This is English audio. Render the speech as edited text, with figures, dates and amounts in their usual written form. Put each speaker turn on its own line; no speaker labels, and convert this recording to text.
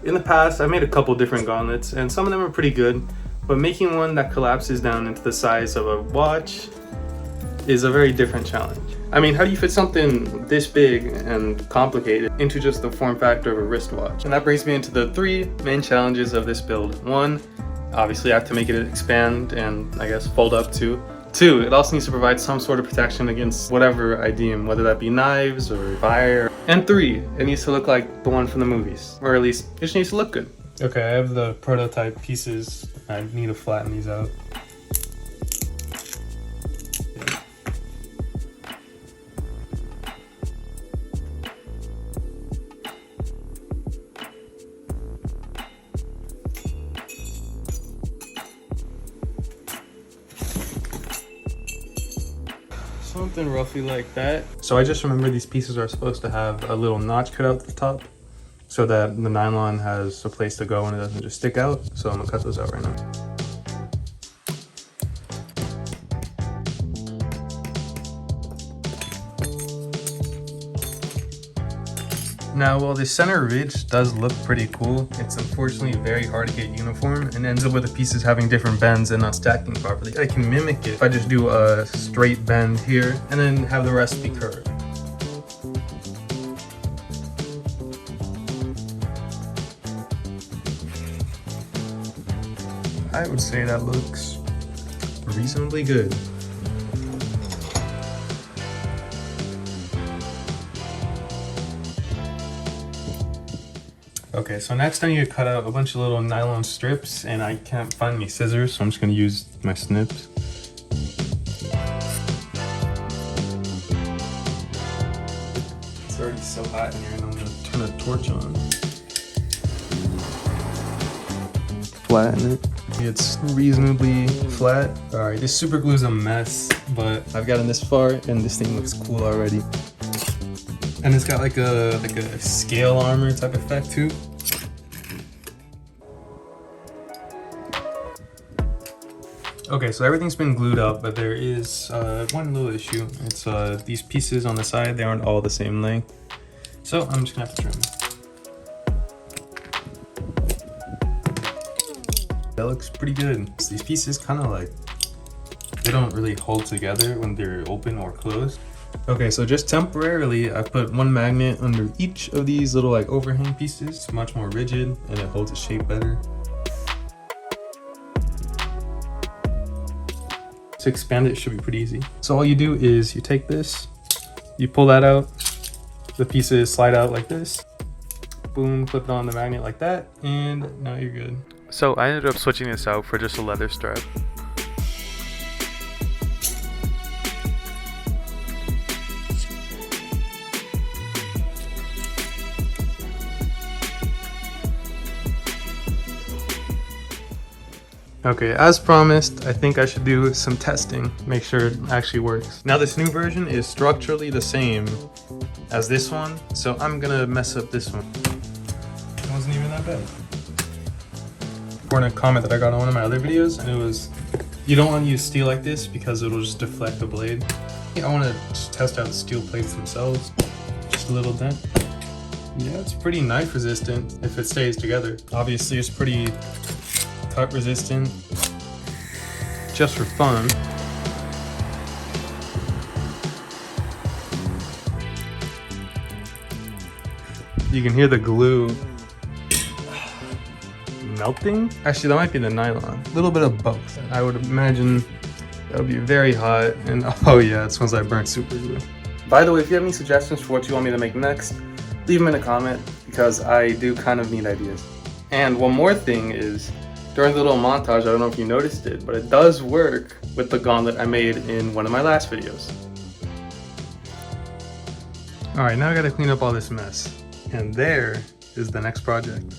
In the past, I made a couple different gauntlets, and some of them are pretty good, but making one that collapses down into the size of a watch is a very different challenge. I mean, how do you fit something this big and complicated into just the form factor of a wristwatch? And that brings me into the 3 main challenges of this build. 1, obviously I have to make it expand and I guess fold up too. 2, it also needs to provide some sort of protection against whatever I deem, whether that be knives or fire. And 3, it needs to look like the one from the movies, or at least it just needs to look good. Okay, I have the prototype pieces. I need to flatten these out. Something roughly like that. So I just remember these pieces are supposed to have a little notch cut out at the top so that the nylon has a place to go and it doesn't just stick out. So I'm gonna cut those out right now. Now, while the center ridge does look pretty cool, it's unfortunately very hard to get uniform and ends up with the pieces having different bends and not stacking properly. I can mimic it if I just do a straight bend here and then have the rest be curved. I would say that looks reasonably good. Okay, so next I need to cut out a bunch of little nylon strips, and I can't find any scissors, so I'm just gonna use my snips. It's already so hot in here, and I'm gonna turn a torch on. Flatten it. It's reasonably flat. Alright, this super glue is a mess, but I've gotten this far, and this thing looks cool already. And it's got like a scale armor type effect too. Okay, so everything's been glued up, but there is one little issue. It's these pieces on the side, they aren't all the same length. So I'm just gonna have to trim them. That looks pretty good. So these pieces kind of like, they don't really hold together when they're open or closed. Okay, so just temporarily, I've put one magnet under each of these little like overhang pieces. It's much more rigid and it holds its shape better. To expand it should be pretty easy. So all you do is you take this, you pull that out, the pieces slide out like this, boom, flip it on the magnet like that, and now you're good. So I ended up switching this out for just a leather strap. Okay, as promised, I think I should do some testing, make sure it actually works. Now this new version is structurally the same as this one, so I'm gonna mess up this one. It wasn't even that bad. Important comment that I got on one of my other videos, and it was, you don't want to use steel like this because it'll just deflect the blade. I want to just test out the steel plates themselves. Just a little dent. Yeah, it's pretty knife resistant if it stays together. Obviously it's pretty cut resistant, just for fun. You can hear the glue melting. Actually, that might be the nylon. A little bit of both. I would imagine that would be very hot, and oh yeah, it smells like burnt super glue. By the way, if you have any suggestions for what you want me to make next, leave them in a comment because I do kind of need ideas. And one more thing is, during the little montage, I don't know if you noticed it, but it does work with the gauntlet I made in one of my last videos. Alright, now I gotta clean up all this mess. And there is the next project.